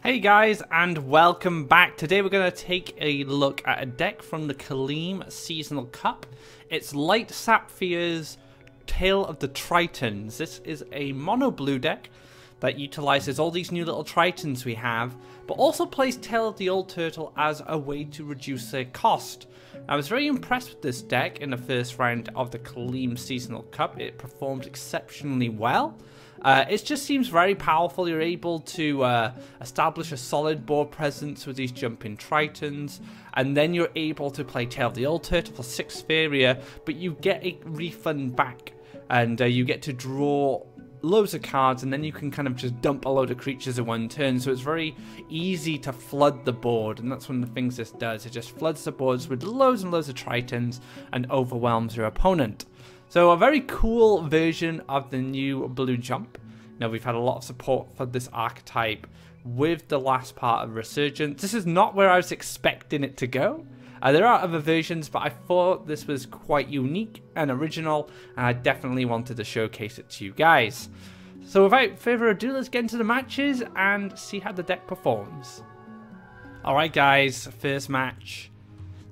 Hey guys, and welcome back. Today we're going to take a look at a deck from the Kaleem Seasonal Cup. It's LightSapfier's Tale of the Tritons. This is a mono blue deck that utilizes all these new little Tritons we have, but also plays Tale of the Old Turtle as a way to reduce their cost. I was very impressed with this deck in the first round of the Kaleem Seasonal Cup. It performed exceptionally well. It just seems very powerful. You're able to establish a solid board presence with these jumping Tritons, and then you're able to play Tale of the Old Turtle for 6 Faeria, but you get a refund back, and you get to draw loads of cards, and then you can kind of just dump a load of creatures in one turn. So it's very easy to flood the board, and that's one of the things this does. It just floods the boards with loads and loads of Tritons and overwhelms your opponent. So a very cool version of the new blue jump. Now, we've had a lot of support for this archetype with the last part of Resurgence. This is not where I was expecting it to go. There are other versions, but I thought this was quite unique and original, and I definitely wanted to showcase it to you guys. So without further ado, let's get into the matches and see how the deck performs. Alright guys, first match.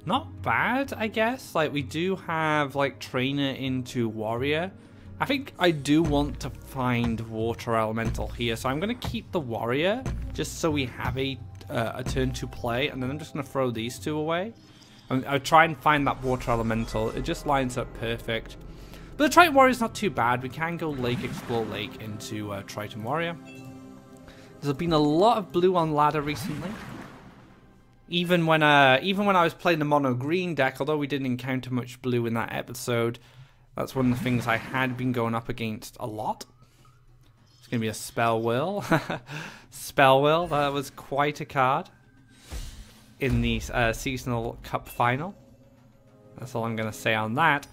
Not bad, I guess. Like, we do have like trainer into warrior. I think I do want to find water elemental here, so I'm going to keep the warrior just so we have a turn to play, and then I'm just going to throw these two away. I'll try and find that water elemental. It just lines up perfect. But the Triton warrior is not too bad. We can go lake, explore lake into Triton warrior. There's been a lot of blue on ladder recently. Even when I was playing the mono green deck, although we didn't encounter much blue in that episode, that's one of the things I had been going up against a lot. It's going to be a Spell Whirl. Spell Whirl, that was quite a card in the Seasonal Cup final. That's all I'm going to say on that.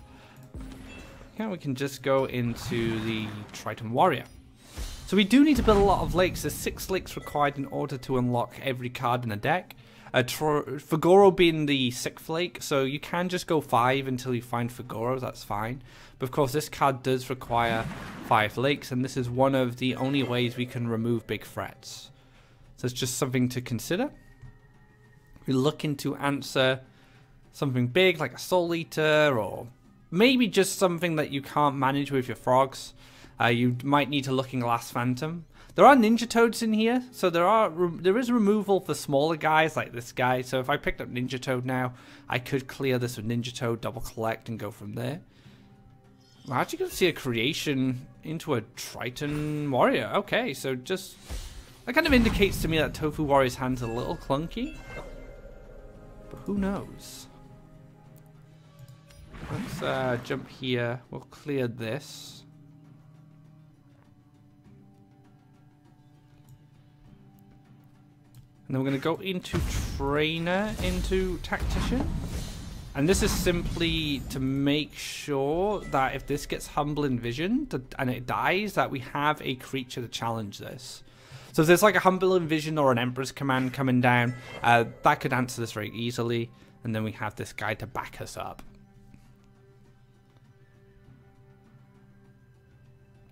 Yeah, we can just go into the Triton Warrior. So we do need to build a lot of lakes. There's 6 lakes required in order to unlock every card in the deck. Fagoro being the 6th lake, so you can just go 5 until you find Fagoro, that's fine. But of course this card does require 5 lakes, and this is one of the only ways we can remove big threats. So it's just something to consider. We're looking to answer something big like a Soul Eater, or maybe just something that you can't manage with your frogs. You might need to look in Glass Phantom. There are Ninja Toads in here, so there is removal for smaller guys like this guy. So if I picked up Ninja Toad now, I could clear this with Ninja Toad, double collect, and go from there. We're actually going to see a creation into a Triton Warrior. Okay, so just that kind of indicates to me that Tofu Warrior's hand's a little clunky, but who knows? Let's jump here. We'll clear this. And then we're going to go into Trainer, into Tactician. And this is simply to make sure that if this gets Humble Envisioned and it dies, that we have a creature to challenge this. So if there's like a Humble Envision or an Emperor's Command coming down, that could answer this very easily. And then we have this guy to back us up.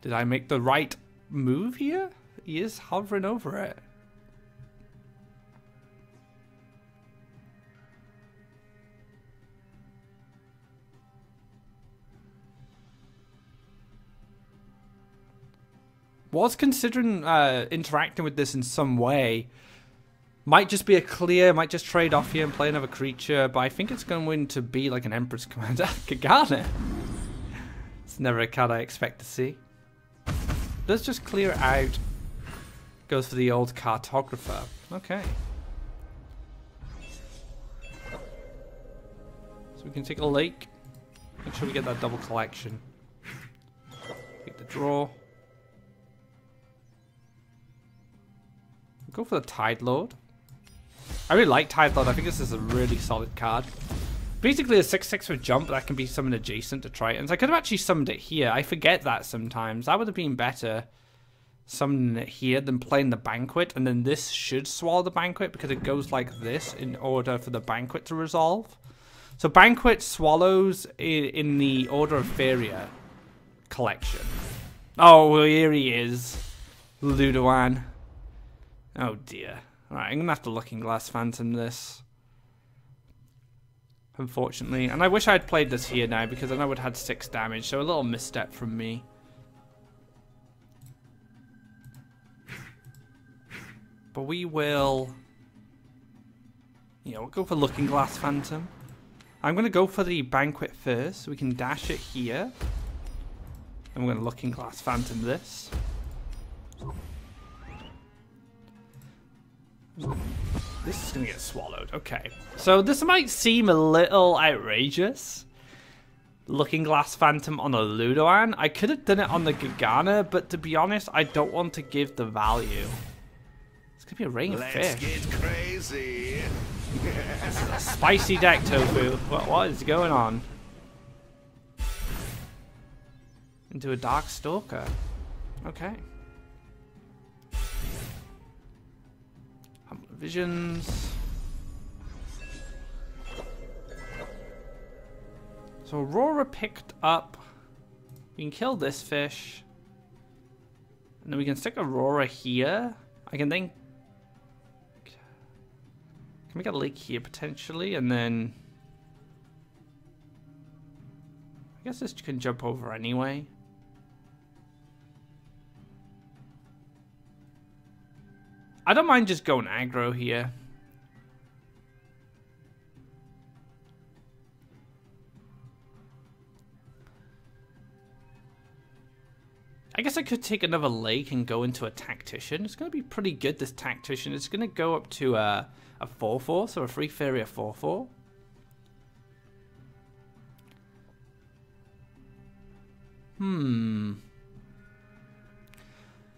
Did I make the right move here? He is hovering over it. Was considering interacting with this in some way. Might just be a clear, might just trade off here and play another creature, but I think it's going to be like an Emperor's Commander. Kagane. It's never a card I expect to see. Let's just clear it out. Goes for the old Cartographer. Okay. So we can take a lake. Make sure we get that double collection. Take the draw. Go for the Tide Lord. I really like Tide Lord. I think this is a really solid card. Basically a 6/6 with jump that can be summoned adjacent to Tritons. I could have actually summoned it here. I forget that sometimes. That would have been better summoning it here than playing the Banquet. And then this should swallow the Banquet because it goes like this in order for the Banquet to resolve. So Banquet swallows in the Order of Faeria collection. Oh, well, here he is. Ludoan. Oh dear. Alright, I'm going to have to Looking Glass Phantom this. Unfortunately. And I wish I had played this here now because then I would have had 6 damage. So a little misstep from me. But we will... we'll go for Looking Glass Phantom. I'm going to go for the Banquet first. So we can dash it here. And we're going to Looking Glass Phantom this. This is going to get swallowed. Okay. So this might seem a little outrageous. Looking Glass Phantom on a Ludoan. I could have done it on the Gagana, but to be honest, I don't want to give the value. It's going to be a rain of fish. Let's get crazy. This is a spicy deck, Tofu. What is going on? Into a Dark Stalker. Okay. Visions. So Aurora picked up. We can kill this fish. And then we can stick Aurora here. I can then... Can we get a lake here potentially? And then... I guess this can jump over anyway. I don't mind just going aggro here. I guess I could take another lake and go into a Tactician. It's going to be pretty good, this Tactician. It's going to go up to a 4/4, so a free Faeria 4/4.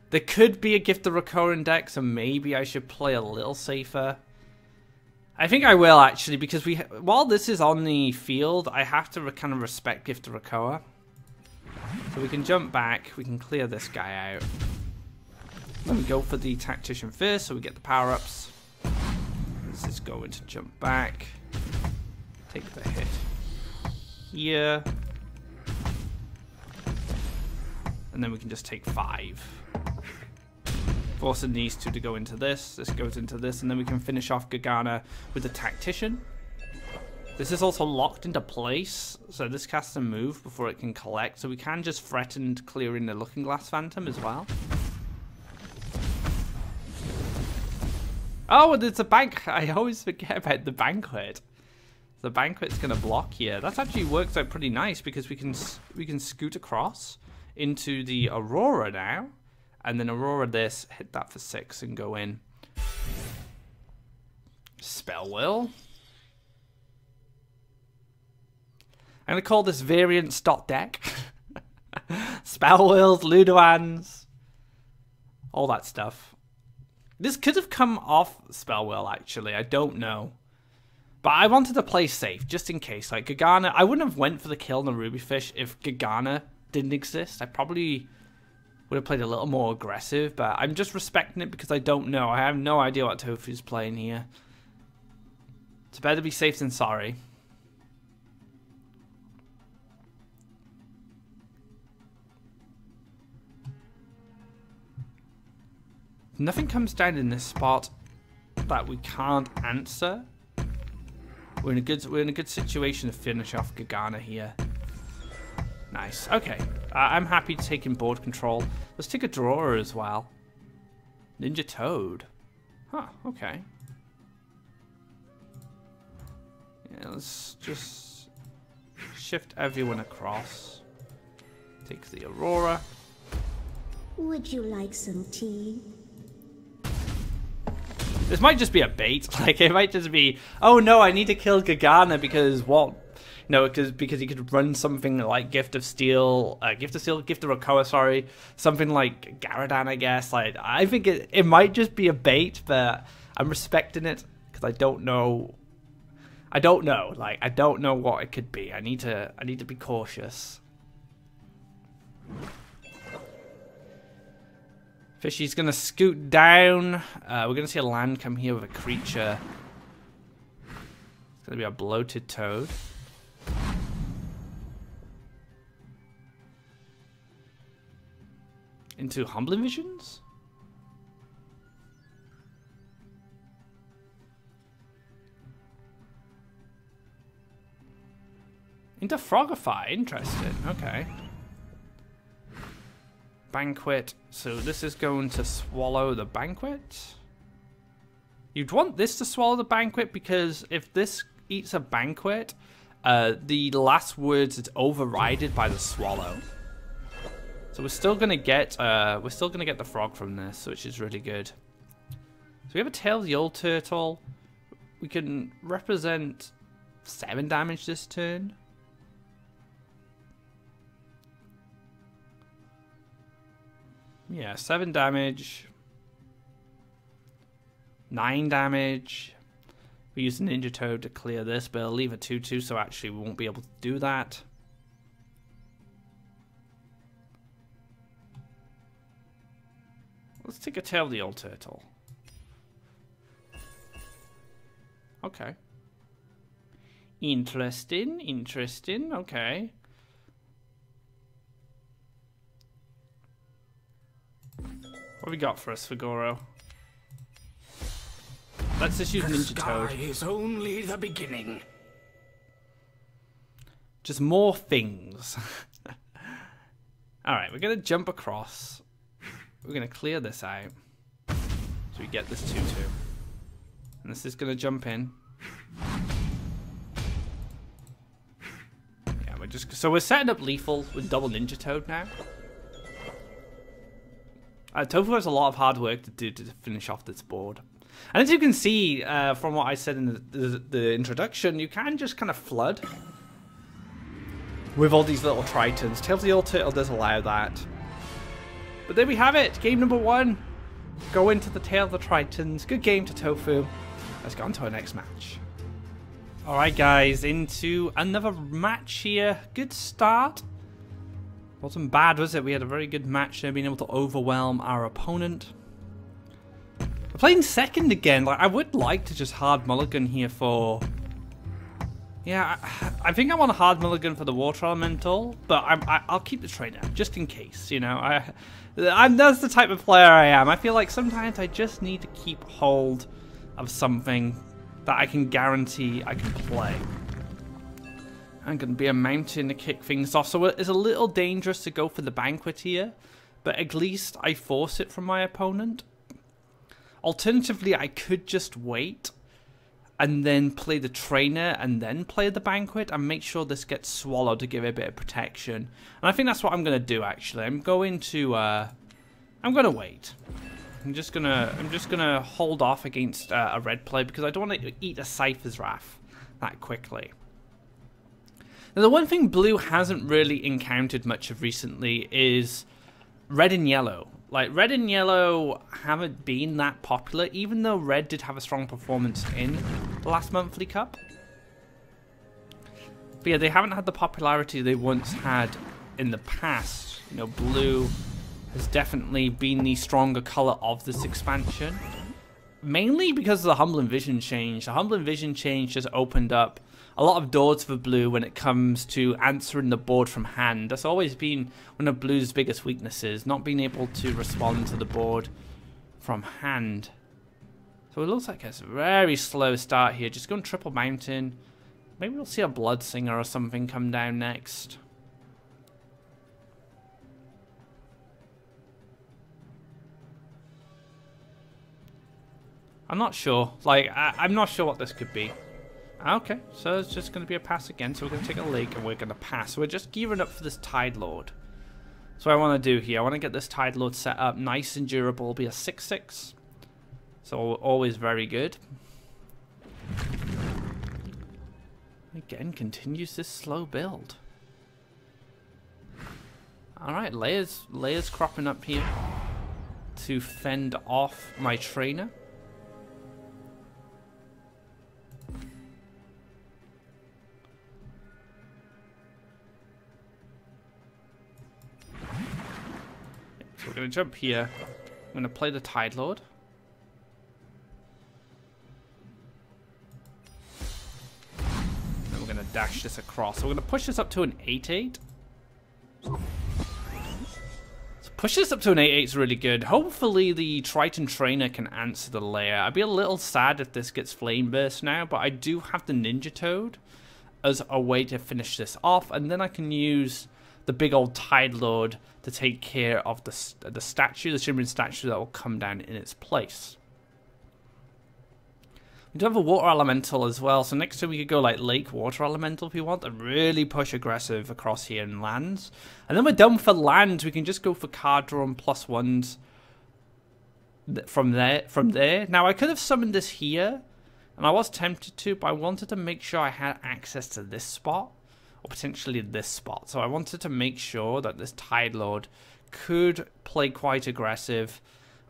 There could be a Gift of Recurring deck, so maybe I should play a little safer. I think I will, actually, because while this is on the field, I have to kind of respect Gift of Recur. So we can jump back, we can clear this guy out. Then we go for the Tactician first, so we get the power-ups. This is going to jump back. Take the hit here. And then we can just take 5. Forcing these two to go into this. This goes into this. And then we can finish off Gagana with the Tactician. This is also locked into place. So this casts a move before it can collect. So we can just threaten clearing the Looking Glass Phantom as well. Oh, and it's a bank. I always forget about the Banquet. The Banquet's going to block here. That actually works out pretty nice because we can scoot across into the Aurora now. And then Aurora this, hit that for 6 and go in. Spell Will. I'm going to call this variants.deck. Spell Wills, Ludoans, all that stuff. This could have come off Spell Will, actually. I don't know. But I wanted to play safe, just in case. Like, Gagana, I wouldn't have went for the kill on the Ruby Fish if Gagana didn't exist. I probably would have played a little more aggressive, but I'm just respecting it because I don't know. I have no idea what Tofu's playing here. It's better to be safe than sorry. Nothing comes down in this spot that we can't answer. We're in a good situation to finish off Gagana here. Nice. Okay. I'm happy to take in board control. Let's take a drawer as well. Ninja Toad. Huh, okay. Yeah, let's just shift everyone across. Take the Aurora. Would you like some tea? This might just be a bait. Like, it might just be, oh no, I need to kill Gagana because what? No, because he could run something like Gift of Recur, sorry. Something like Garadan, I guess. Like, I think it might just be a bait, but I'm respecting it because I don't know. Like, I don't know what it could be. I need to be cautious. Fishy's gonna scoot down. We're gonna see a land come here with a creature. It's gonna be a bloated toad. Into Humbling Visions? Into Frogify. Interesting. Okay. Banquet. So this is going to swallow the banquet. You'd want this to swallow the banquet because if this eats a banquet, the last words it's overrided by the swallow. So we're still gonna get the frog from this, which is really good. So we have a tail of the old turtle. We can represent 7 damage this turn. Yeah, 7 damage. 9 damage. We use Ninja Toad to clear this, but I'll leave a 2/2, so actually we won't be able to do that. Let's take a tail of the old turtle. Okay. Interesting, interesting, okay. What have we got for us, Figoro? Let's just use Ninja Toad. Is only the beginning. Just more things. Alright, we're going to jump across. We're going to clear this out. So we get this 2/2. And this is going to jump in. Yeah, we're setting up lethal with double Ninja Toad now. Tofu has a lot of hard work to do to finish off this board. And as you can see from what I said in the introduction, you can just kind of flood with all these little Tritons. Tail of the Old Turtle does allow that. But there we have it. Game number 1. Go into the Tail of the Tritons. Good game to Tofu. Let's go on to our next match. Alright guys, into another match here. Good start. Wasn't bad, was it? We had a very good match there, being able to overwhelm our opponent. We're playing second again. Like, I would like to just hard mulligan here for... Yeah, I think I want a hard mulligan for the water elemental, but I'll keep the trainer just in case. You know, that's the type of player I am. I feel like sometimes I just need to keep hold of something that I can guarantee I can play. I'm going to be a mountain to kick things off, so it's a little dangerous to go for the banquet here, but at least I force it from my opponent. Alternatively, I could just wait and then play the trainer and then play the banquet and make sure this gets swallowed to give it a bit of protection. And I think that's what I'm going to do, actually. I'm going to wait. I'm just gonna hold off against a red play because I don't want to eat a Cypher's Wrath that quickly. Now, the one thing blue hasn't really encountered much of recently is red and yellow. Like, red and yellow haven't been that popular, even though red did have a strong performance in the last monthly cup. But yeah, they haven't had the popularity they once had in the past. You know, blue has definitely been the stronger color of this expansion. Mainly because of the Humbling Vision change. The Humbling Vision change just opened up a lot of doors for blue when it comes to answering the board from hand. That's always been one of blue's biggest weaknesses, not being able to respond to the board from hand. So it looks like it's a very slow start here. Just going triple mountain. Maybe we'll see a Blood Singer or something come down next. I'm not sure. Like, I'm not sure what this could be. Okay, so it's just going to be a pass again. So we're going to take a lake and we're going to pass. So we're just gearing up for this Tide Lord. So what I want to do here, I want to get this Tide Lord set up nice and durable. It'll be a 6/6. So always very good. Again, continues this slow build. Alright, layers cropping up here to fend off my trainer. So we're going to jump here. I'm going to play the Tide Lord. Then we're going to dash this across. So we're going to push this up to an 8/8. So push this up to an 8/8 is really good. Hopefully the Triton Trainer can answer the layer. I'd be a little sad if this gets Flame Burst now, but I do have the Ninja Toad. as a way to finish this off, and then I can use the big old Tide Lord to take care of the statue, the shimmering statue that will come down in its place. We do have a water elemental as well, so next time we could go like lake water elemental if we want and really push aggressive across here in lands. And then we're done for lands. We can just go for card draw and +1s from there. Now I could have summoned this here, and I was tempted to, but I wanted to make sure I had access to this spot, or potentially this spot. So I wanted to make sure that this Tide Lord could play quite aggressive.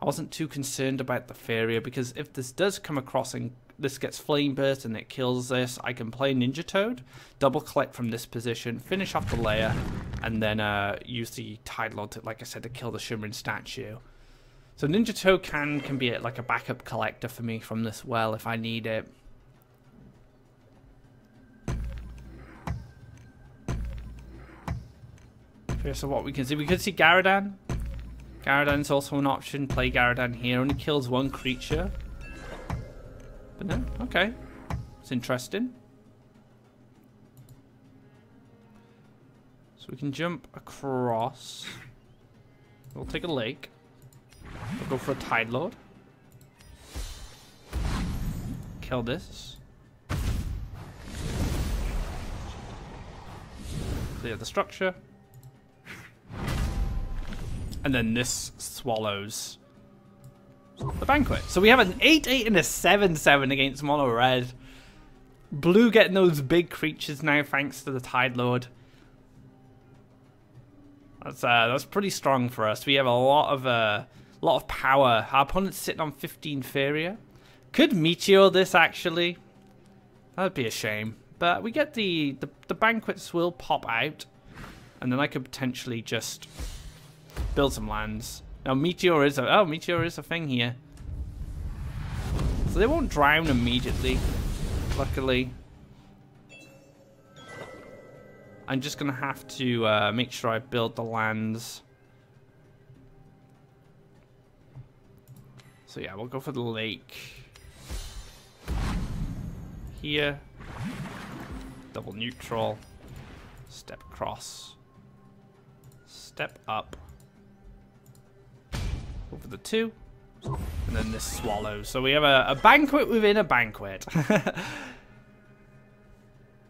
I wasn't too concerned about the Faeria, because if this does come across and this gets Flame Burst and it kills this, I can play Ninja Toad, double collect from this position, finish off the layer, and then use the Tide Lord to, like I said, to kill the Shimmering Statue. So Ninja Toad can be like a backup collector for me from this well if I need it. Okay, so what we can see Garadan. Garadan's also an option. Play Garadan here. Only kills one creature. But no, okay. It's interesting. So we can jump across. We'll take a lake. We'll go for a Tide Lord. Kill this. Clear the structure. And then this swallows the banquet. So we have an 8-8 and a 7-7 against mono red. Blue getting those big creatures now thanks to the Tide Lord. That's pretty strong for us. We have a lot of power. Our opponent's sitting on 15 Faeria. Could Meteor this actually. That'd be a shame. But we get the banquets will pop out. And then I could potentially just build some lands. Now Meteor is a thing here. So they won't drown immediately, luckily. I'm just gonna have to make sure I build the lands. So yeah, we'll go for the lake. Here. Double neutral. Step across. Step up. Over the 2, and then this swallows. So we have a banquet within a banquet.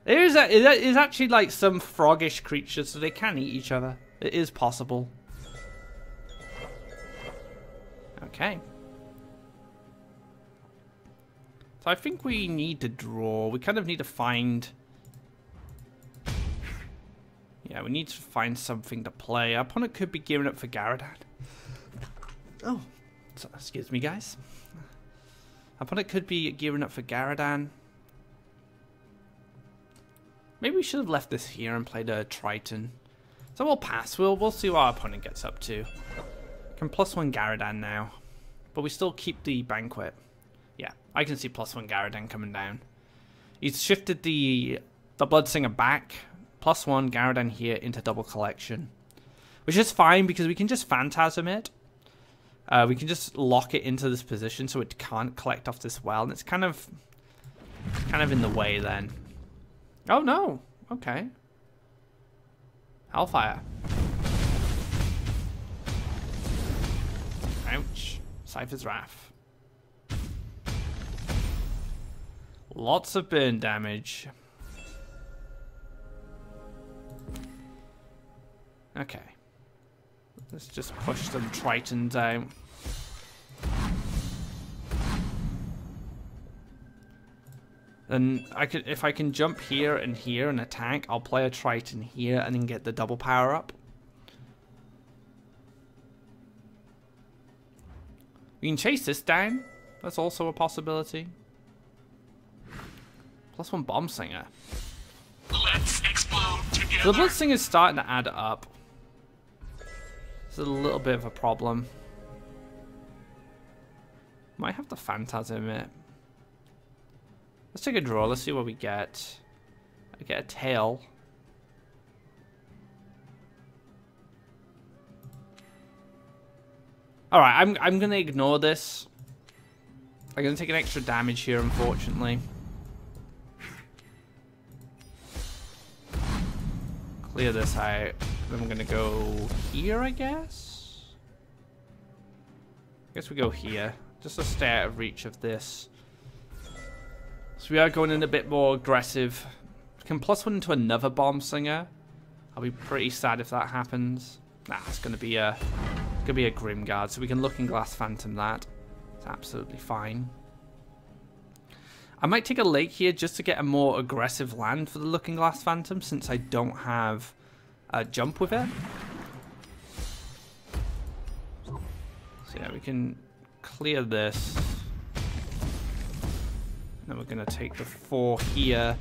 There is actually like some froggish creatures, so they can eat each other. It is possible. Okay. So I think we need to draw. We kind of need to find. Yeah, we need to find something to play. Our opponent could be gearing up for Garadan. Oh, so, excuse me, guys. Our opponent could be gearing up for Garadan. Maybe we should have left this here and played a Triton. So we'll pass. We'll see what our opponent gets up to. Can +1 Garadan now, but we still keep the banquet. Yeah, I can see +1 Garadan coming down. He's shifted the Bloodsinger back. +1 Garadan here into double collection, which is fine because we can just Phantasm it. We can just lock it into this position so it can't collect off this well, and it's kind of in the way then. Oh no! Okay. Hellfire. Ouch. Cypher's Wrath. Lots of burn damage. Okay. Let's just push some Tritons out. Then if I can jump here and attack, I'll play a Triton here and then get the double power up. We can chase this down. That's also a possibility. +1 Bomb Singer. Let's explode together. So the Bloodsinger is starting to add up. It's a little bit of a problem. Might have to Phantasm it. Let's take a draw. Let's see what we get. I get a tail. Alright, I'm gonna ignore this. I'm gonna take an extra damage here, unfortunately. clear this out. Then we're gonna go here, I guess. I guess we go here, just to stay out of reach of this. So we are going in a bit more aggressive. We can +1 into another bomb slinger. I'll be pretty sad if that happens. Nah, it's gonna be a Grim Guard, so we can Looking Glass Phantom that. It's absolutely fine. I might take a lake here just to get a more aggressive land for the Looking Glass Phantom, since I don't have a jump with it. So yeah, we can clear this. Then we're gonna take the 4 here.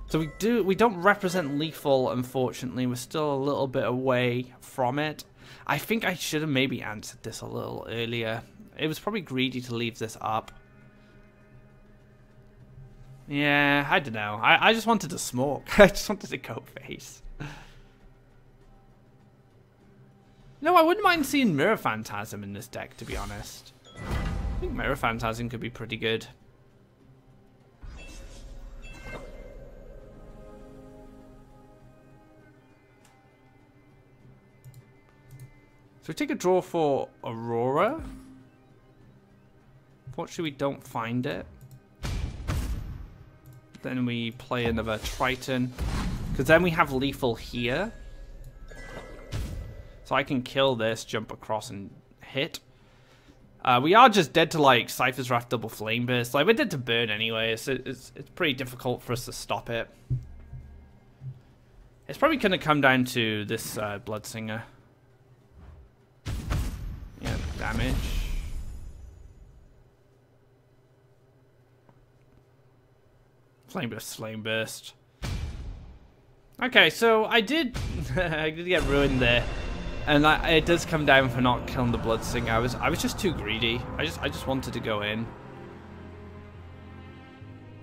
So we don't represent lethal, unfortunately. We're still a little bit away from it. I think I should have maybe answered this a little earlier. It was probably greedy to leave this up. Yeah, I don't know. I just wanted to smoke. I just wanted to go face. No, I wouldn't mind seeing Mirror Phantasm in this deck, to be honest. I think Mirror Phantasm could be pretty good. So we take a draw for Aurora. Unfortunately, we don't find it. Then we play another Triton. Because then we have lethal here. So I can kill this, jump across, and hit. We are just dead to, like, Cypher's Wrath double Flame Burst. Like, we're dead to burn anyway, so it's pretty difficult for us to stop it. It's probably going to come down to this Bloodsinger. Yeah, damage. Flame Burst, Flame Burst. Okay, so I did I did get ruined there. And it does come down for not killing the Bloodsinger. I was just too greedy. I just wanted to go in.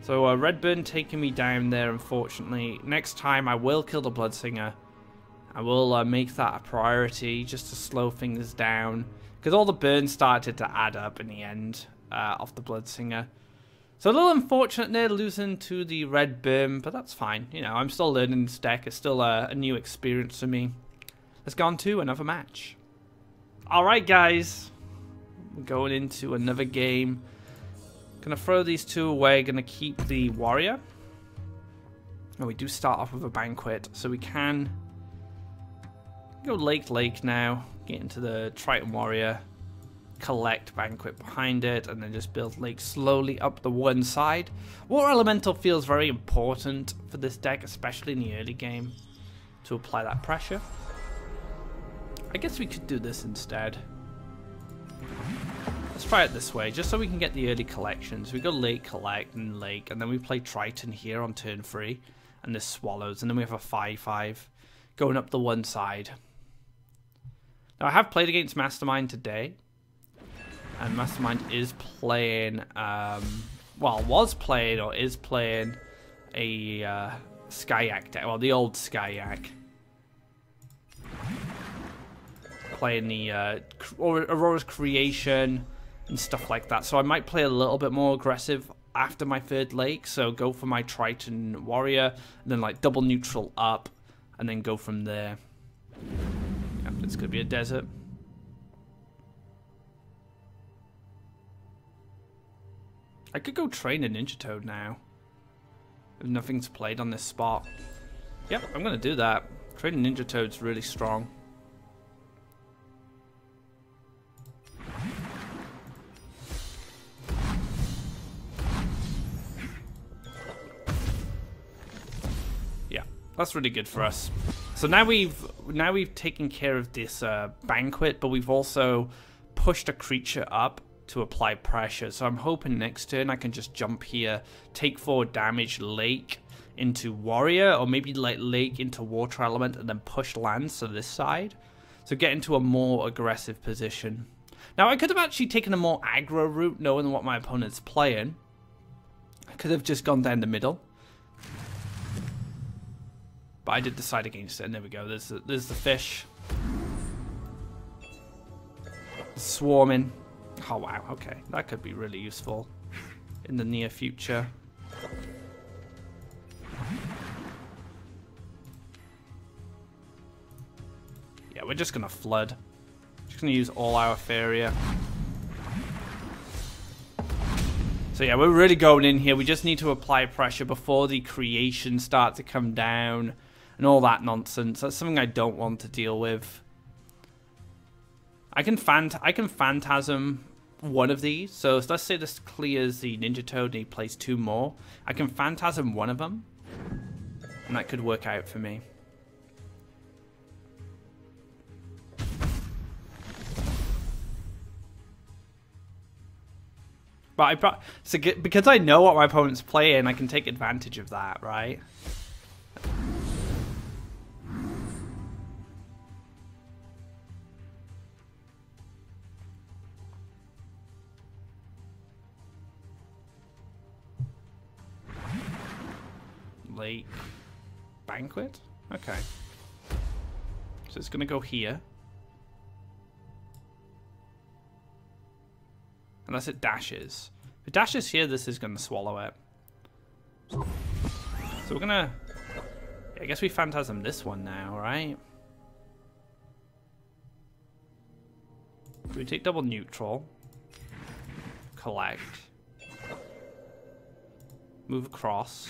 So Redburn taking me down there, unfortunately. Next time I will kill the Bloodsinger. I will make that a priority just to slow things down. Because all the burns started to add up in the end of the Bloodsinger. So a little unfortunate there, losing to the Redburn, but that's fine. You know, I'm still learning this deck. It's still a new experience for me. Let's go on to another match. Alright, guys. We're going into another game. Gonna throw these 2 away. Gonna keep the Warrior. Oh, we do start off with a Banquet, so we can go Lake now. Get into the Triton Warrior. Collect Banquet behind it, and then just build Lake slowly up the one side. Water Elemental feels very important for this deck, especially in the early game, to apply that pressure. I guess we could do this instead. Let's try it this way, just so we can get the early collections. We go Lake, Collect, and Lake, and then we play Triton here on turn 3, and this Swallows, and then we have a 5/5 going up the one side. Now, I have played against Mastermind today, and Mastermind is playing, well, was playing or is playing a Skyak deck, well, the old Skyak. Playing the Aurora's Creation and stuff like that. So I might play a little bit more aggressive after my 3rd lake. So go for my Triton Warrior, and then like double neutral up, and then go from there. Yep, it's going to be a desert. I could go train a Ninja Toad now. If nothing's played on this spot. Yep, I'm going to do that. Training Ninja Toad's really strong. That's really good for us. So now we've taken care of this Banquet, but we've also pushed a creature up to apply pressure. So I'm hoping next turn I can just jump here, take 4 damage, Lake into Warrior, or maybe like Lake into Water Element, and then push lands to this side. So get into a more aggressive position. Now I could have actually taken a more aggro route, knowing what my opponent's playing. I could have just gone down the middle. But I did decide against it, and there we go. There's the fish. Swarming. Oh, wow. Okay. That could be really useful in the near future. we're just going to flood. Just going to use all our Faeria. So yeah, we're really going in here. We just need to apply pressure before the creations start to come down and all that nonsense. That's something I don't want to deal with. I can Phantasm one of these. So let's say this clears the Ninja Toad and he plays 2 more. I can Phantasm one of them. And that could work out for me. But because I know what my opponent's playing, I can take advantage of that, right? Lake Banquet? Okay. So it's gonna go here. Unless it dashes. If it dashes here, this is gonna swallow it. So we're gonna... I guess we Phantasm this one now, right? We take double neutral. Collect. Move across.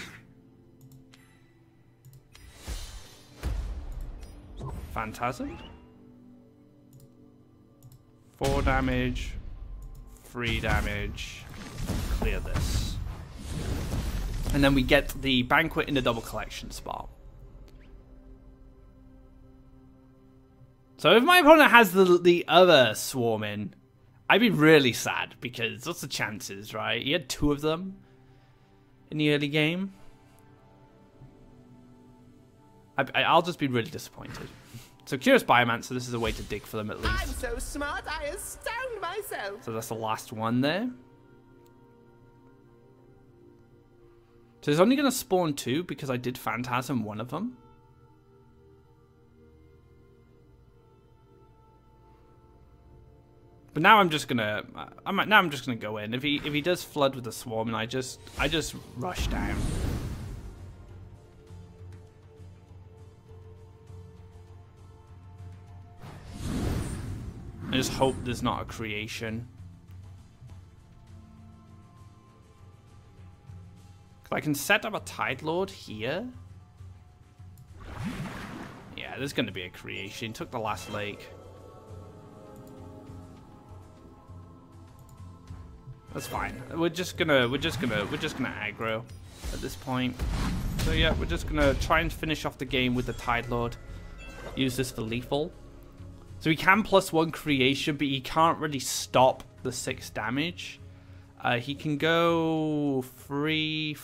Phantasm. 4 damage. 3 damage. Clear this. And then we get the Banquet in the double collection spot. So if my opponent has the other Swarm in, I'd be really sad because what's the chances, right? He had 2 of them in the early game. I'll just be really disappointed. So Curious Biomancer, this is a way to dig for them at least. I'm so smart, I astound myself. So that's the last one there. So it's only going to spawn 2 because I did Phantasm one of them. But now I'm just gonna go in. If he does flood with the swarm, and I just rush down. I just hope there's not a creation. I can set up a Tide Lord here. Yeah, there's going to be a creation. Took the last lake. That's fine. We're just gonna aggro at this point. So yeah, we're just gonna try and finish off the game with the Tide Lord. Use this for lethal. So he can +1 creation, but he can't really stop the 6 damage. He can go free,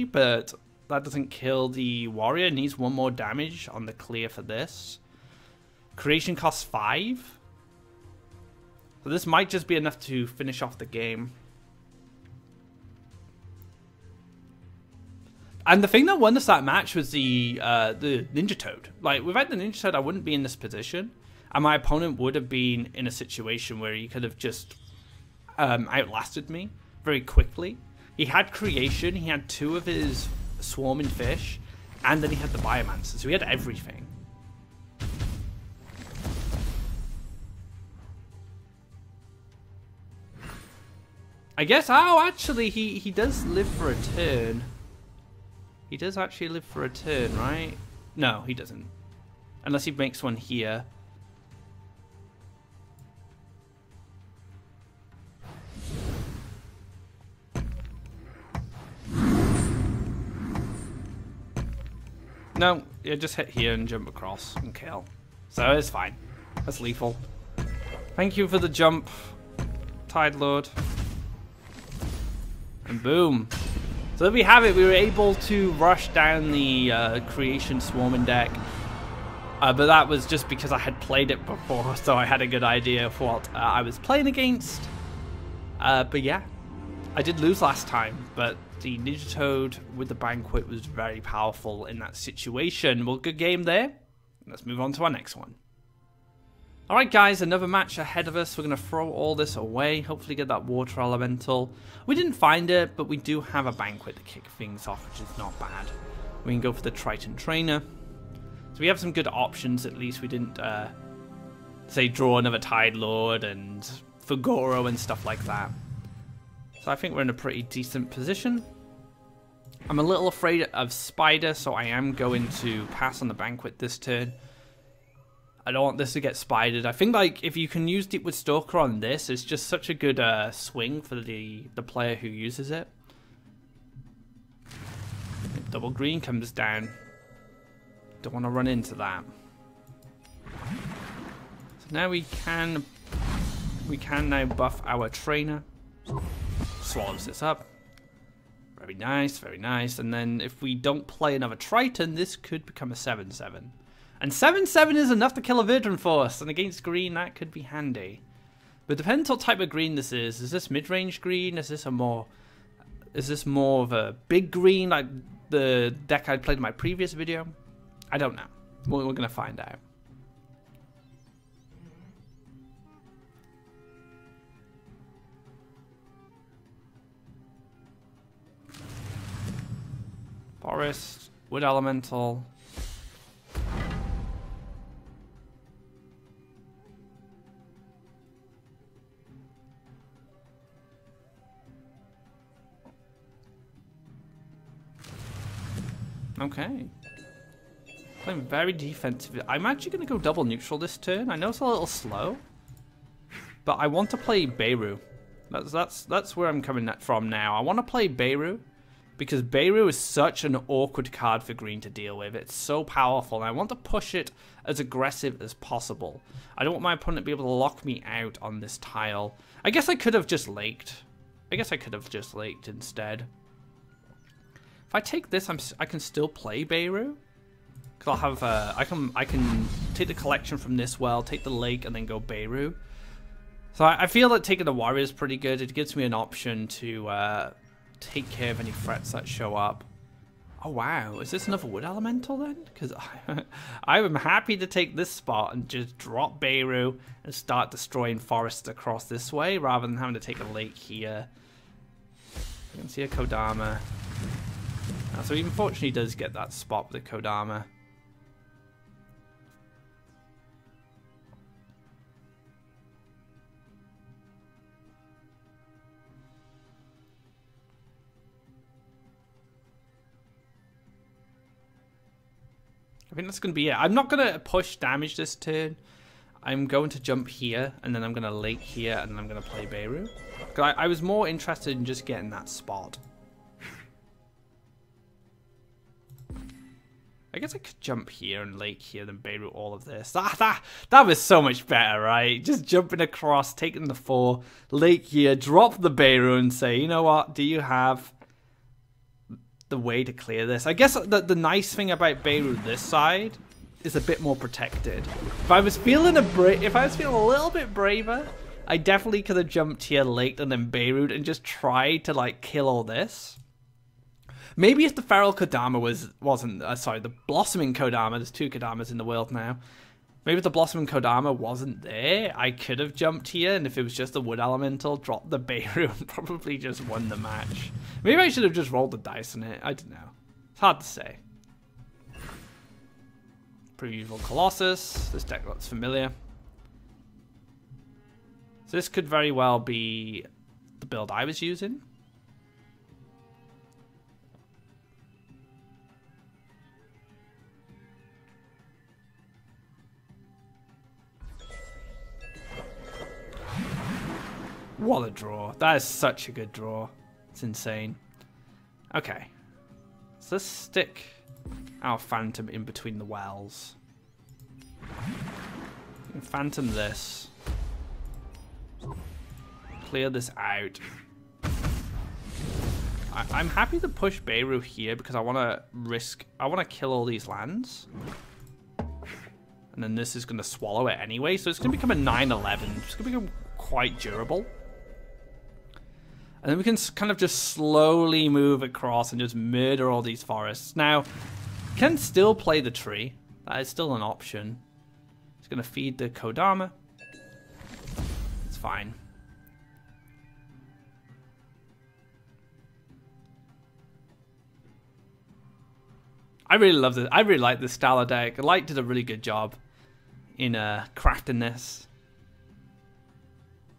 but that doesn't kill the warrior. It needs 1 more damage on the clear for this. Creation costs 5. So this might just be enough to finish off the game. And the thing that won us that match was the Ninja Toad. Like, without the Ninja Toad, I wouldn't be in this position. And my opponent would have been in a situation where he could have just outlasted me very quickly. He had creation, he had 2 of his swarming fish, and then he had the Biomancer, so he had everything. I guess, oh, actually, he does live for a turn. He does actually live for a turn, right? No, he doesn't. Unless he makes one here. No, yeah, just hit here and jump across and kill. So it's fine. That's lethal. Thank you for the jump, Tide Lord. And boom. So there we have it. We were able to rush down the creation swarming deck. But that was just because I had played it before, so I had a good idea of what I was playing against. But yeah, I did lose last time, but the Ninja Toad with the Banquet was very powerful in that situation. Well, good game there. Let's move on to our next one. Alright guys, another match ahead of us. We're going to throw all this away, hopefully get that water elemental. We didn't find it, but we do have a Banquet to kick things off, which is not bad. We can go for the Triton Trainer. So we have some good options. At least we didn't, say, draw another Tide Lord and Fugoro and stuff like that. So I think we're in a pretty decent position. I'm a little afraid of Spider, so I am going to pass on the Banquet this turn. I don't want this to get spidered. I think like if you can use Deepwood Stalker on this, it's just such a good swing for the player who uses it. Double green comes down. Don't want to run into that. So now we can now buff our trainer. Swallows this up. Very nice, very nice. And then if we don't play another Triton, this could become a 7/7. And 7/7 is enough to kill a Verdant Force, and against green that could be handy. But it depends what type of green this is. Is this mid-range green? Is this more of a big green like the deck I played in my previous video? I don't know. We're gonna find out. Forest, Wood Elemental. Okay. Playing very defensive. I'm actually going to go double neutral this turn. I know it's a little slow, but I want to play Beirut. That's where I'm coming from now. I want to play Beirut because Beirut is such an awkward card for green to deal with. It's so powerful, and I want to push it as aggressive as possible. I don't want my opponent to be able to lock me out on this tile. I guess I could have just laked. Instead. If I take this, I can still play Beirut. Cause I'll have I can take the collection from this well, take the lake, and then go Beirut. So I feel that taking the warrior is pretty good. It gives me an option to take care of any threats that show up. Oh wow, is this another wood elemental then? Because I am happy to take this spot and just drop Beirut and start destroying forests across this way, rather than having to take a lake here. You can see a Kodama. So he unfortunately does get that spot with the Kodama. I think that's going to be it. I'm not going to push damage this turn. I'm going to jump here, and then I'm going to lake here, and then I'm going to play Beirut. I was more interested in just getting that spot. I guess I could jump here and lake here, then Beirut all of this. That was so much better, right? Just jumping across, taking the 4, lake here, drop the Beirut and say, you know what, do you have the way to clear this? I guess the nice thing about Beirut this side is a bit more protected. If I was feeling a little bit braver, I definitely could have jumped here, laked, and then Beirut and just tried to like kill all this. Maybe if the Feral Kodama wasn't the Blossoming Kodama, there's 2 Kodamas in the world now. Maybe if the Blossoming Kodama wasn't there, I could have jumped here, and if it was just the Wood Elemental, dropped the Beirut and probably just won the match. Maybe I should have just rolled the dice in it, I don't know. It's hard to say. Primeval Colossus, this deck looks familiar. So this could very well be the build I was using. What a draw. That is such a good draw. It's insane. Okay. So let's stick our Phantom in between the wells. Phantom this. Clear this out. I'm happy to push Beirut here because I want to kill all these lands. And then this is going to swallow it anyway. So it's going to become a 9/11. It's going to become quite durable. And then we can kind of just slowly move across and just murder all these forests. Now, can still play the tree. That is still an option. It's going to feed the Kodama. It's fine. I really love this. I really like this style of deck. Light did a really good job in crafting this.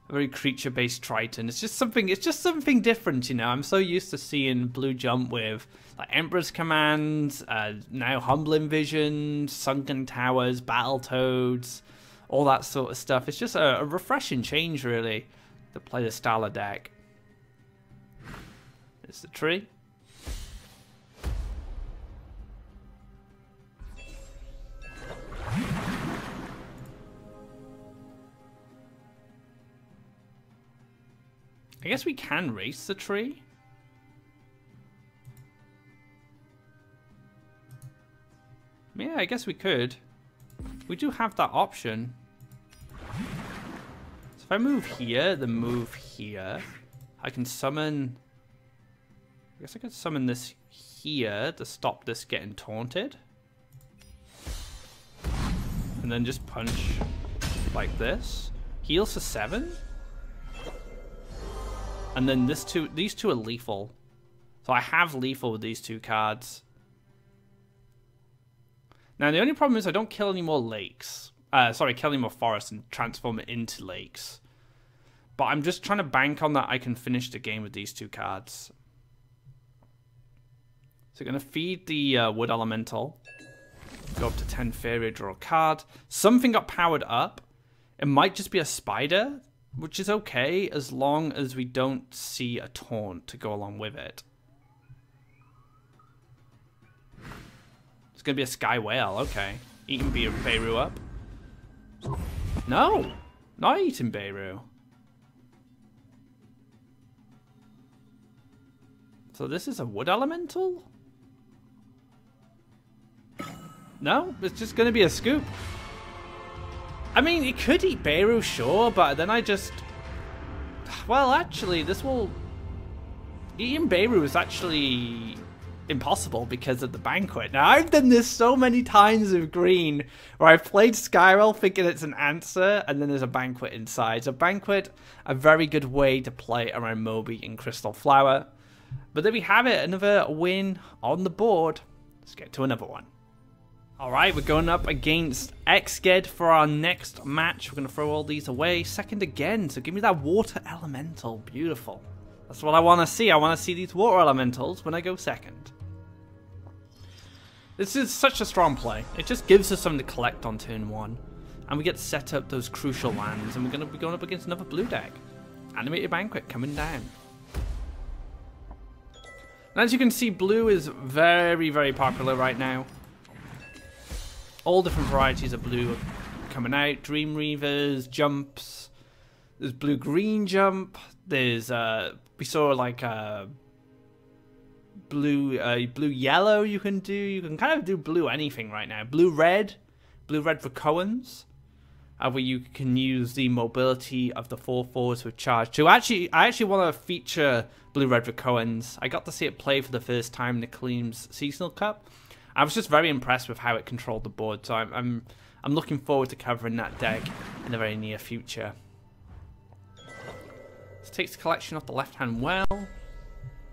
A very creature-based Triton. It's just something different, you know. I'm so used to seeing blue jump with like Emperor's Commands, now Humbling Visions, Sunken Towers, Battletoads, all that sort of stuff. It's just a refreshing change, really, to play the style of deck. It's the tree. I guess we can race the tree. Yeah, I guess we could. We do have that option. So if I move here, then move here, I can summon... I guess I could summon this here to stop this getting taunted. And then just punch like this. Heals for 7. And then these two are lethal. So I have lethal with these 2 cards. Now the only problem is I don't kill any more lakes. Sorry, kill any more forests and transform it into lakes. But I'm just trying to bank on that I can finish the game with these 2 cards. So we're going to feed the Wood Elemental. Go up to 10 Faeria, draw a card. Something got powered up. It might just be a spider, which is okay as long as we don't see a taunt to go along with it. It's going to be a Sky Whale, okay. Eating Beirut up. No! Not eating Beirut. So this is a Wood Elemental? No, it's just going to be a scoop. I mean, it could eat Beirut, sure, but then I just... Well, actually, this will... Eating Beirut is actually impossible because of the Banquet. Now, I've done this so many times with green, where I've played Skywell thinking it's an answer, and then there's a Banquet inside. So Banquet, a very good way to play around Moby and Crystal Flower. But there we have it, another win on the board. Let's get to another one. Alright, we're going up against Xged for our next match. We're going to throw all these away. Second again, so give me that Water Elemental. Beautiful. That's what I want to see. I want to see these Water Elementals when I go second. This is such a strong play. It just gives us something to collect on turn 1. And we get to set up those crucial lands. And we're going to be going up against another blue deck. Animated Banquet coming down. And as you can see, blue is very, very popular right now. All different varieties of blue are coming out. Dream Reavers, jumps. There's blue-green jump. There's we saw like blue-yellow you can do. You can kind of do blue anything right now. Blue-red for Coens, where you can use the mobility of the 4/4s with charge. So I actually want to feature blue-red for Coens. I got to see it play for the first time in the Kaleem's Seasonal Cup. I was just very impressed with how it controlled the board, so I'm looking forward to covering that deck in the very near future. Let's take the collection off the left-hand well.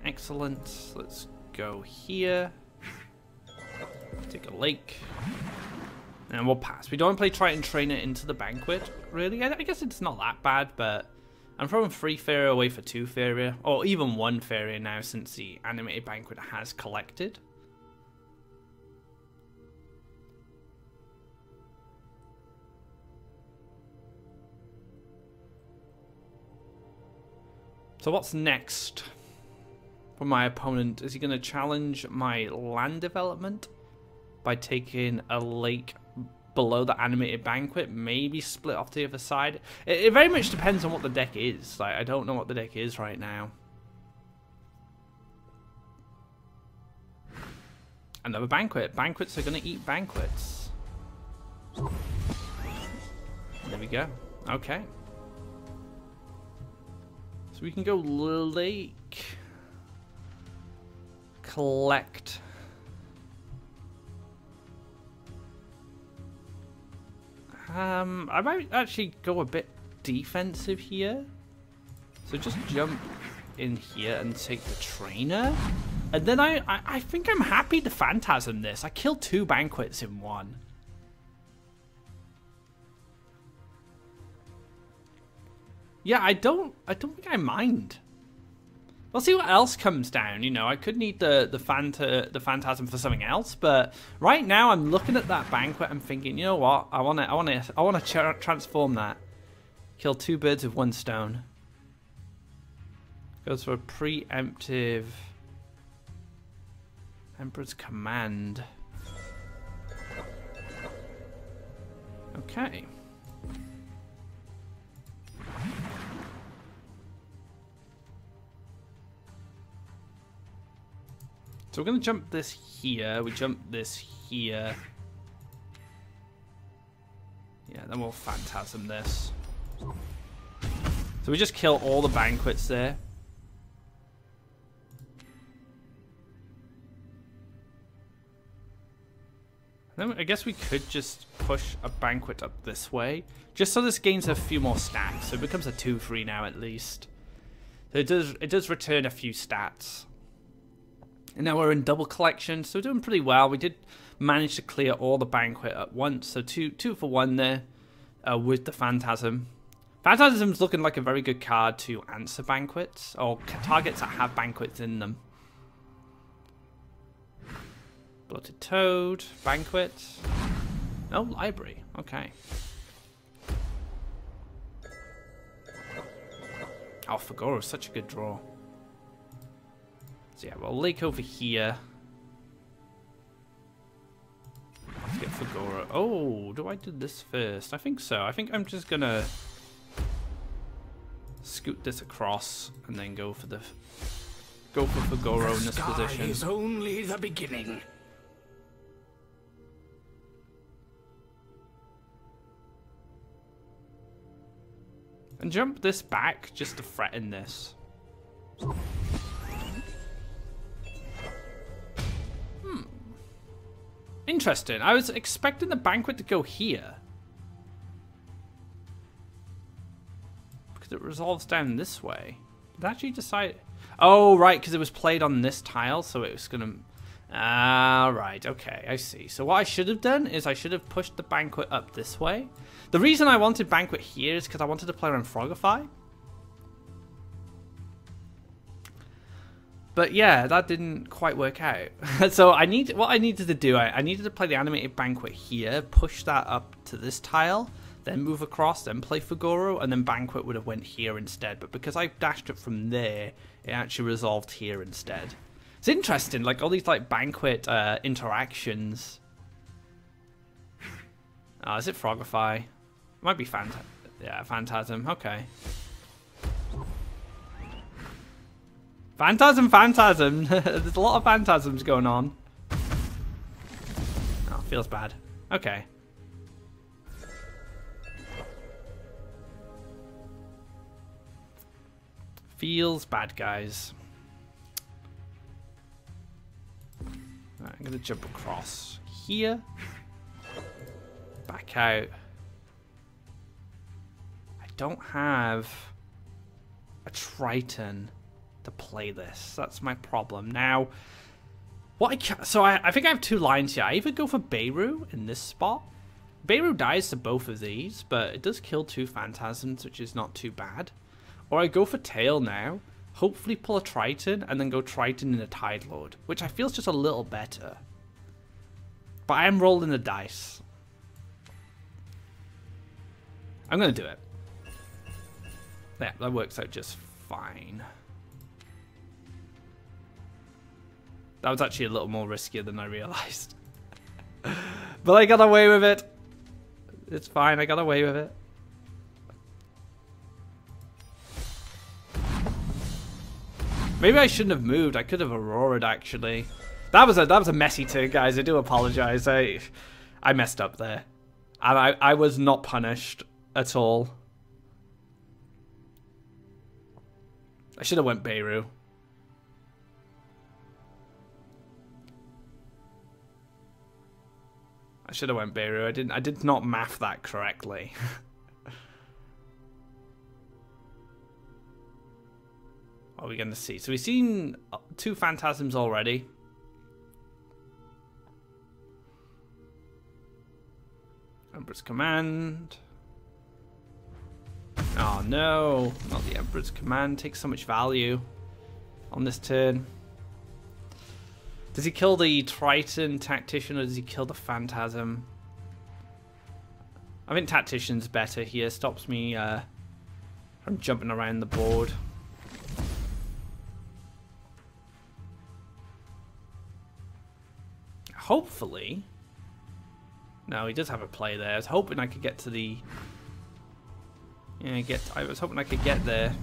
Excellent. Let's go here. Take a lake. And we'll pass. We don't want to play Triton Trainer into the Banquet, really. I guess it's not that bad, but I'm throwing 3 Faeria away for 2 Faeria, or even 1 Faeria now since the Animated Banquet has collected. So what's next for my opponent? Is he going to challenge my land development by taking a lake below the Animated Banquet? Maybe split off to the other side? It very much depends on what the deck is. Like, I don't know what the deck is right now. Another Banquet. Banquets are going to eat banquets. There we go. Okay. So we can go lake, collect. I might actually go a bit defensive here. So just jump in here and take the trainer. And then I think I'm happy to Phantasm this. I killed 2 banquets in one. Yeah, I don't think I mind. We'll see what else comes down. You know, I could need the Phantasm for something else, but right now I'm looking at that banquet. I'm thinking, you know what? I want to transform that. Kill 2 birds with 1 stone. Goes for a preemptive Emperor's Command. Okay. So we're going to jump this here. We jump this here. Yeah, then we'll Phantasm this. So we just kill all the banquets there. And then I guess we could just push a banquet up this way. Just so this gains a few more stacks. So it becomes a 2-3 now at least. So it does return a few stats. And now we're in double collection, so we're doing pretty well. We did manage to clear all the banquet at once, so two for 1 there with the Phantasm. Phantasm's looking like a very good card to answer banquets, or targets that have banquets in them. Bloated Toad, banquet. No, library, okay. Oh, Faeria is such a good draw. So yeah, we'll lake over here. Let's get Faeria. Oh, do I do this first? I think so. I think I'm just gonna scoot this across and then go for Faeria in this position. Is only the beginning. And jump this back just to threaten this. Interesting. I was expecting the banquet to go here. Because it resolves down this way. Did it actually decide... Oh, right, because it was played on this tile, so it was going to... Ah, right, okay, I see. So what I should have done is I should have pushed the banquet up this way. The reason I wanted banquet here is because I wanted to play around Frogify. But yeah, that didn't quite work out. So what I needed to do, I needed to play the animated banquet here, push that up to this tile, then move across, then play Faeria, and then banquet would have went here instead. But because I dashed it from there, it actually resolved here instead. It's interesting, like all these like banquet interactions. Oh, is it Frogify? It might be Phantasm. Okay. Phantasm. There's a lot of phantasms going on. Oh, feels bad. Okay. Feels bad, guys. Right, I'm gonna jump across here. Back out. I don't have a Triton to play this. That's my problem. Now, I think I have 2 lines here. I either go for Beirut in this spot. Beirut dies to both of these, but it does kill 2 phantasms, which is not too bad. Or I go for Tail now, hopefully pull a Triton, and then go Triton in a Tide Lord, which I feel is just a little better. But I am rolling the dice. I'm going to do it. Yeah, that works out just fine. That was actually a little more riskier than I realized. But I got away with it. It's fine, I got away with it. Maybe I shouldn't have moved. I could have Aurora'd actually. That was a messy turn, guys. I do apologize. I messed up there. And I was not punished at all. I should have went Beirut. I should have went Beirut. I did not math that correctly. What are we going to see? So we've seen 2 phantasms already. Emperor's Command. Oh no, not the Emperor's Command. Takes so much value on this turn. Does he kill the Triton Tactician or does he kill the Phantasm? I think Tactician's better here. Stops me from jumping around the board. Hopefully. No, he does have a play there. I was hoping I could get to the... Yeah, I was hoping I could get there.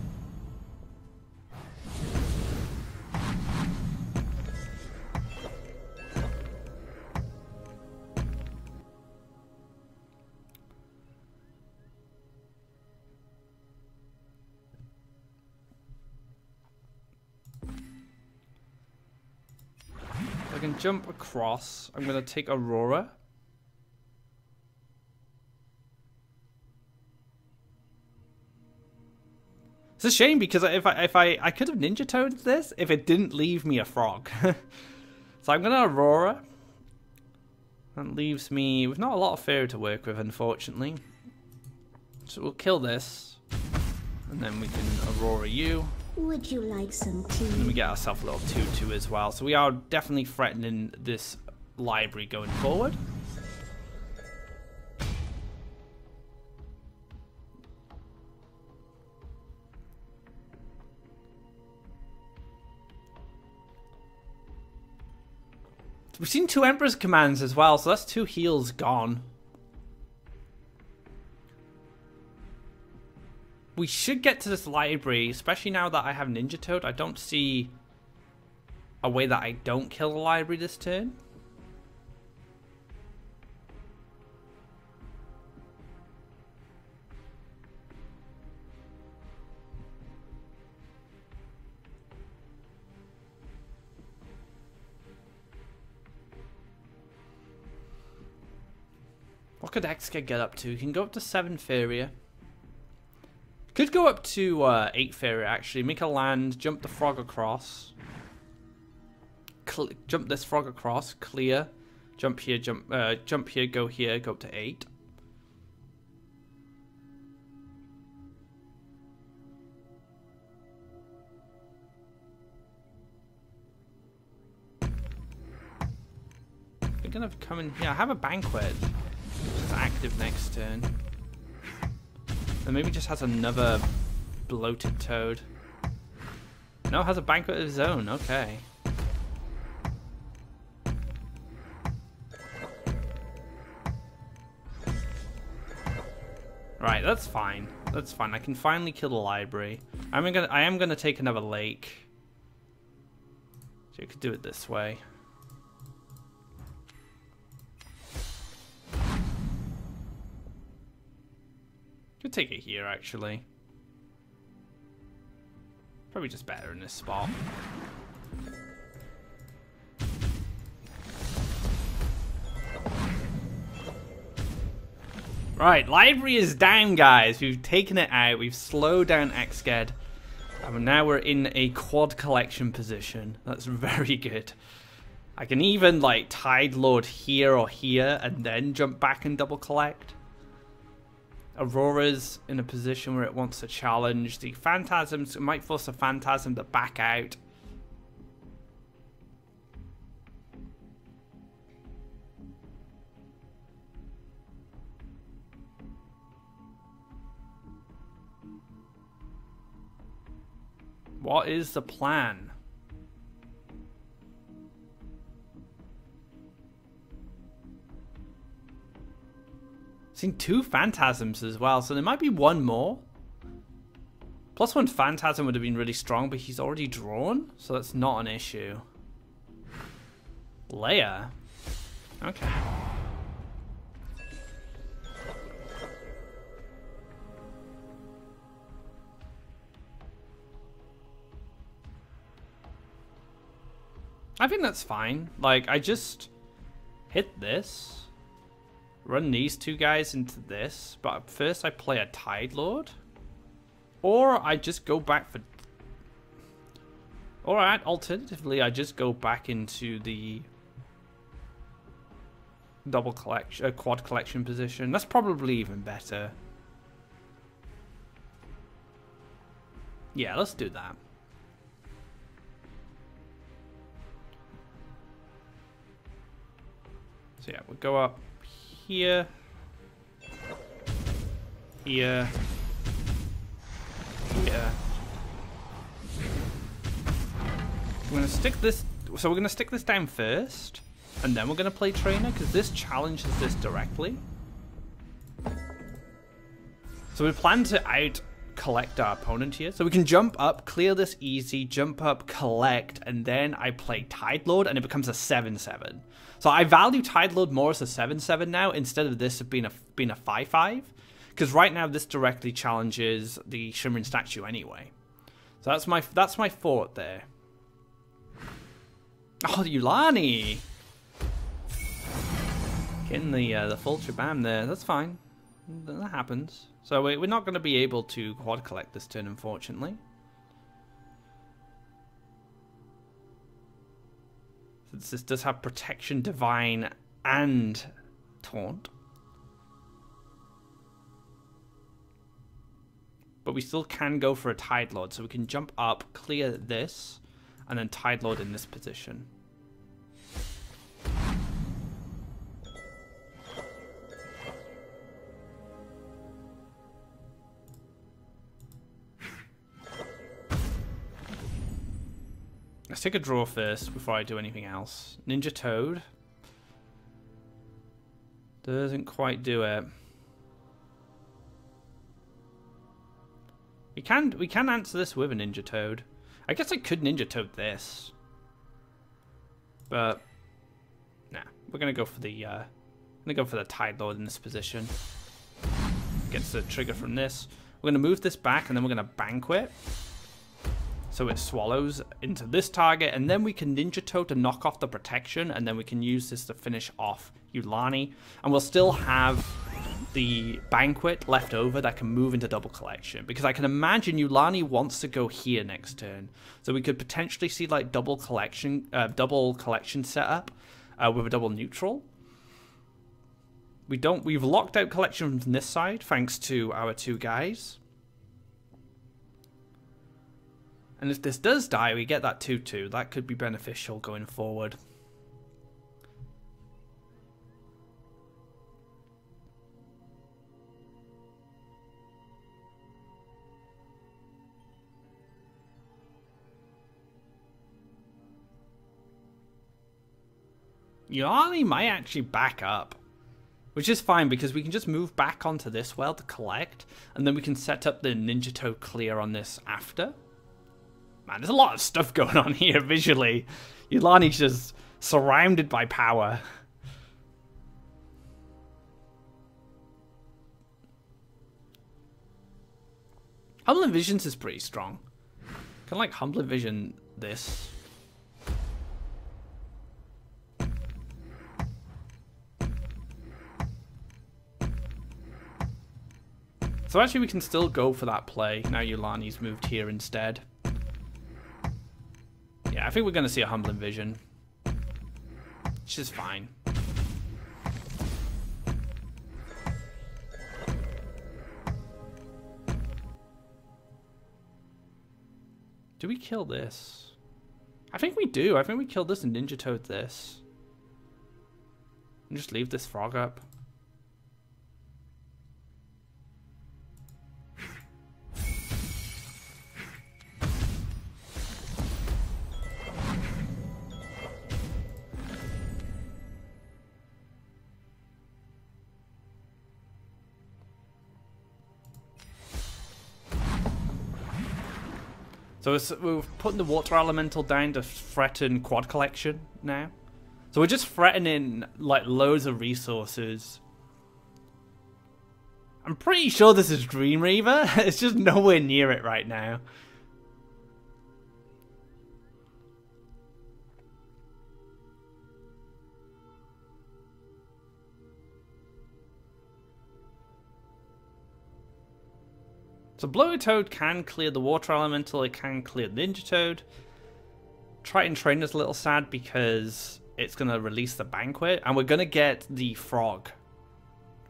I can jump across. I'm going to take Aurora. It's a shame because if I could have Ninja Toaded this if it didn't leave me a frog. So I'm gonna Aurora. That leaves me with not a lot of Faeria to work with, unfortunately. So we'll kill this, and then we can Aurora you. Would you like some tea? And then we get ourselves a little 2/2 as well. So we are definitely threatening this library going forward. We've seen 2 Emperor's Commands as well, so that's 2 heals gone. We should get to this library, especially now that I have Ninja Toad. I don't see a way that I don't kill the library this turn. What could Xked get up to? You can go up to 7 Faeria. Could go up to 8 Faeria, actually. Make a land, jump the frog across. Jump this frog across, clear. Jump here, jump here, go up to 8. They're gonna come in here. I have a banquet. It's active next turn. And maybe just has another bloated toad. No, has a banquet of his own. Okay. Right, that's fine. That's fine. I can finally kill the library. I am gonna take another lake. So you could do it this way. Could take it here, actually. Probably just better in this spot. Right, library is down, guys. We've taken it out. We've slowed down Xked. And now we're in a quad collection position. That's very good. I can even, like, Tide Lord here or here and then jump back and double collect. Aurora's in a position where it wants to challenge. The Phantasms, it might force a Phantasm to back out. What is the plan? Seen 2 Phantasms as well, so there might be one more. +1 Phantasm would have been really strong, but he's already drawn, so that's not an issue. Leia? Okay. I think that's fine. Like, I just hit this. Run these 2 guys into this, but first I play a Tide Lord. Or I just go back for... Alright, alternatively, I just go back into the double collection, quad collection position. That's probably even better. Yeah, let's do that. So yeah, we'll go up here, here, here. We're gonna stick this. So we're gonna stick this down first, and then we're gonna play trainer because this challenges this directly. So we plan to out collect our opponent here, so we can jump up, clear this easy, jump up, collect, and then I play Tide Lord, and it becomes a 7/7. So I value Tide Lord more as a 7/7 now instead of this being a 5/5, because right now this directly challenges the Shimmering Statue anyway. So that's my thought there. Oh, Yulani! Getting the full Shabam there, that's fine. That happens. So we're not going to be able to quad collect this turn, unfortunately. Since this does have Protection, Divine, and Taunt. But we still can go for a Tide Lord, so we can jump up, clear this, and then Tide Lord in this position. Let's take a draw first before I do anything else. Ninja Toad. Doesn't quite do it. We can answer this with a Ninja Toad. I guess I could Ninja Toad this. But nah, we're gonna go for the Tide Lord in this position. Gets the trigger from this. We're gonna move this back and then we're gonna Banquet. So it swallows into this target, and then we can Ninja Toad to knock off the protection, and then we can use this to finish off Yulani. And we'll still have the Banquet left over that can move into double collection. Because I can imagine Yulani wants to go here next turn. So we could potentially see like double collection setup with a double neutral. We've locked out collection from this side, thanks to our two guys. And if this does die, we get that 2/2. That could be beneficial going forward. Yulani might actually back up. Which is fine, because we can just move back onto this well to collect. And then we can set up the Ninja Toad clear on this after. Man, there's a lot of stuff going on here visually. Yulani's just surrounded by power. Humbling Visions is pretty strong. Kind of like Humbling Vision this. So actually we can still go for that play. Now Yulani's moved here instead. Yeah, I think we're going to see a Humbling Vision. Which is fine. Do we kill this? I think we do. I think we kill this and Ninja Toad this. And just leave this frog up. So we're putting the water elemental down to threaten quad collection now. So we're just threatening like loads of resources. I'm pretty sure this is Dream Reaver. It's just nowhere near it right now. So Blowy Toad can clear the water elemental, it can clear the Ninja Toad. Triton Trainer's a little sad because it's going to release the Banquet, and we're going to get the Frog.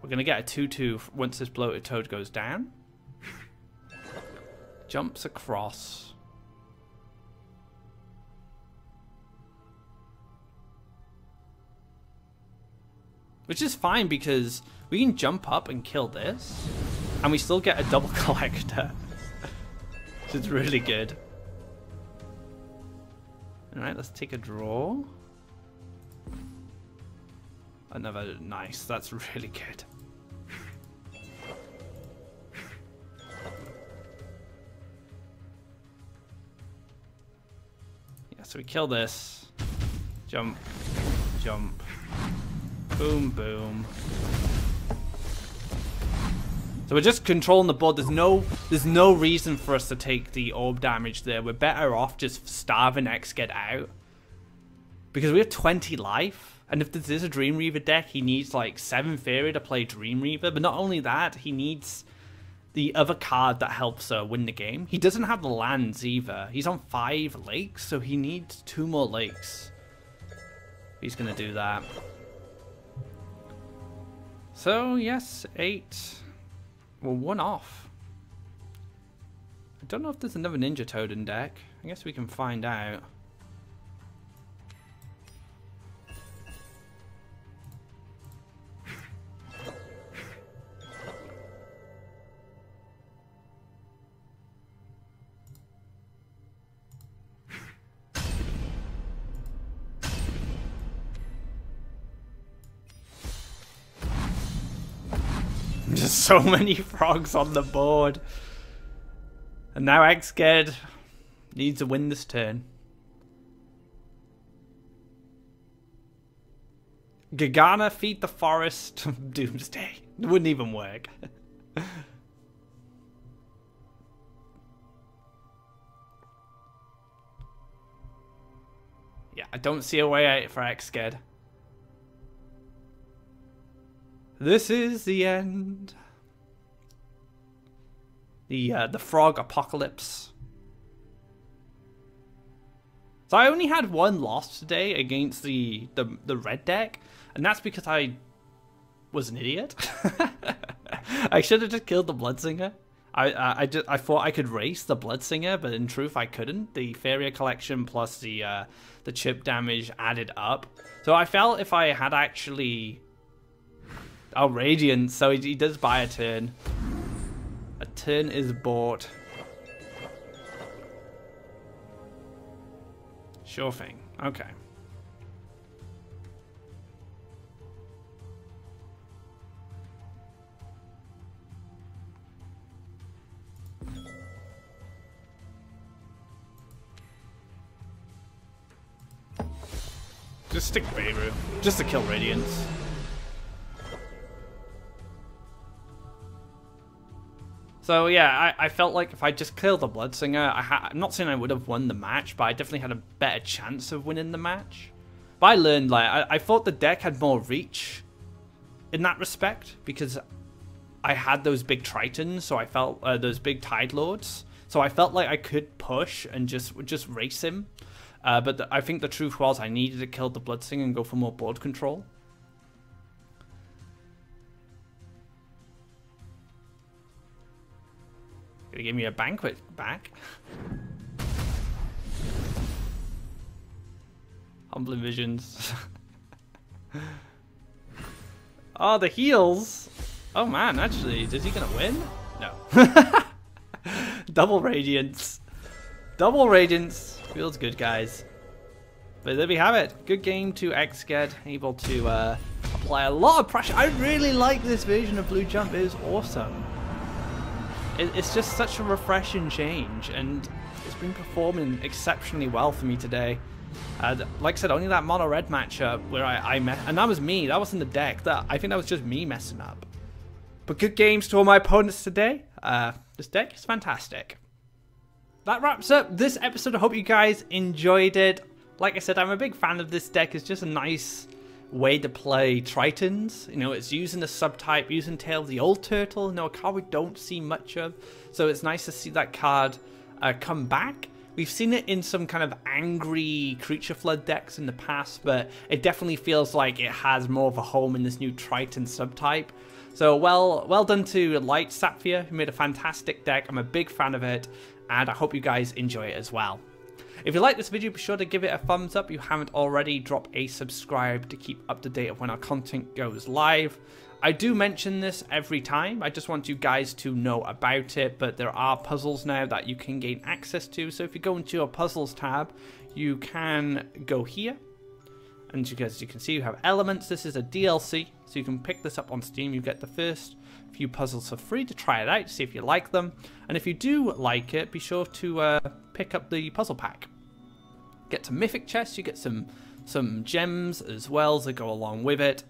We're going to get a 2-2 once this Bloated Toad goes down. Jumps across. Which is fine because we can jump up and kill this, and we still get a double collector. Which is really good. Alright, let's take a draw. Another nice, that's really good. Yeah, so we kill this. Jump, jump. Boom, boom. So we're just controlling the board. There's no reason for us to take the orb damage there. We're better off just starving X-Get out. Because we have 20 life. And if this is a Dream Reaver deck, he needs like 7 Faeria to play Dream Reaver. But not only that, he needs the other card that helps win the game. He doesn't have the lands either. He's on 5 lakes, so he needs 2 more lakes. He's going to do that. So, yes, 8... Well, 1 off. I don't know if there's another Ninja Toad in deck. I guess we can find out. Just so many frogs on the board. And now X-Ged needs to win this turn. Gagana, Feed the Forest, Doomsday. It wouldn't even work. Yeah, I don't see a way out for X-Ged. This is the end. The frog apocalypse. So I only had 1 loss today against the red deck, and that's because I was an idiot. I should have just killed the Bloodsinger. I thought I could race the Bloodsinger, but in truth I couldn't. The Faeria collection plus the chip damage added up. So I felt if I had actually... Oh, Radiance, so he does buy a turn. A turn is bought. Sure thing. Okay. Just stick Beirut, just to kill Radiance. So yeah, I felt like if I just killed the Bloodsinger, I'm not saying I would have won the match, but I definitely had a better chance of winning the match. But I learned, like, I thought the deck had more reach in that respect, because I had those big Tritons, so I felt, those big Tide Lords, so I felt like I could push and just race him. But I think the truth was I needed to kill the Bloodsinger and go for more board control. Gonna give me a Banquet back. Humbling Visions. Oh, the heals. Oh man, actually, is he gonna win? No. Double Radiance. Double Radiance. Feels good, guys. But there we have it. Good game to X-Ged. Able to apply a lot of pressure. I really like this version of Blue Jump. It is awesome. It's just such a refreshing change, and it's been performing exceptionally well for me today. Like I said, only that mono red matchup where I messed, and that was me. That wasn't the deck. I think that was just me messing up. But good games to all my opponents today. This deck is fantastic. That wraps up this episode. I hope you guys enjoyed it. Like I said, I'm a big fan of this deck. It's just a nice way to play Tritons. You know, it's using the subtype, using Tail of the Old Turtle. You know, a card we don't see much of. So it's nice to see that card come back. We've seen it in some kind of angry creature flood decks in the past, but it definitely feels like it has more of a home in this new Triton subtype. So well done to LightSapfier's, who made a fantastic deck. I'm a big fan of it, and I hope you guys enjoy it as well. If you like this video, be sure to give it a thumbs up. If you haven't already, drop a subscribe to keep up to date of when our content goes live. I do mention this every time. I just want you guys to know about it, but there are puzzles now that you can gain access to. So if you go into your puzzles tab, you can go here. And as you can see, you have elements. This is a DLC, so you can pick this up on Steam. You get the first few puzzles for free to try it out, see if you like them. And if you do like it, be sure to pick up the puzzle pack. Get some mythic chests, you get some gems as well that go along with it.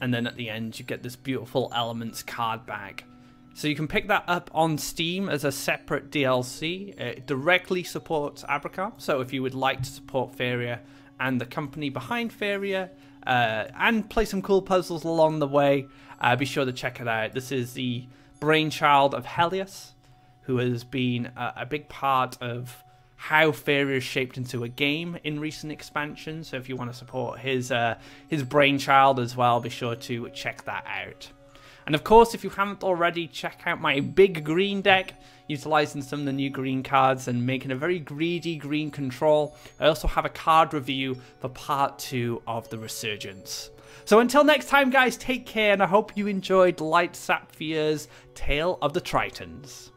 And then at the end, you get this beautiful elements card bag. So you can pick that up on Steam as a separate DLC. It directly supports Abracam, so if you would like to support Faeria and the company behind Faeria, and play some cool puzzles along the way, be sure to check it out. This is the brainchild of Helios, who has been a big part of how Faeria is shaped into a game in recent expansions. So if you want to support his brainchild as well, be sure to check that out. And of course, if you haven't already, check out my big green deck, utilizing some of the new green cards and making a very greedy green control. I also have a card review for part 2 of the Resurgence. So until next time, guys, take care, and I hope you enjoyed LightSapfier's Tale of the Tritons.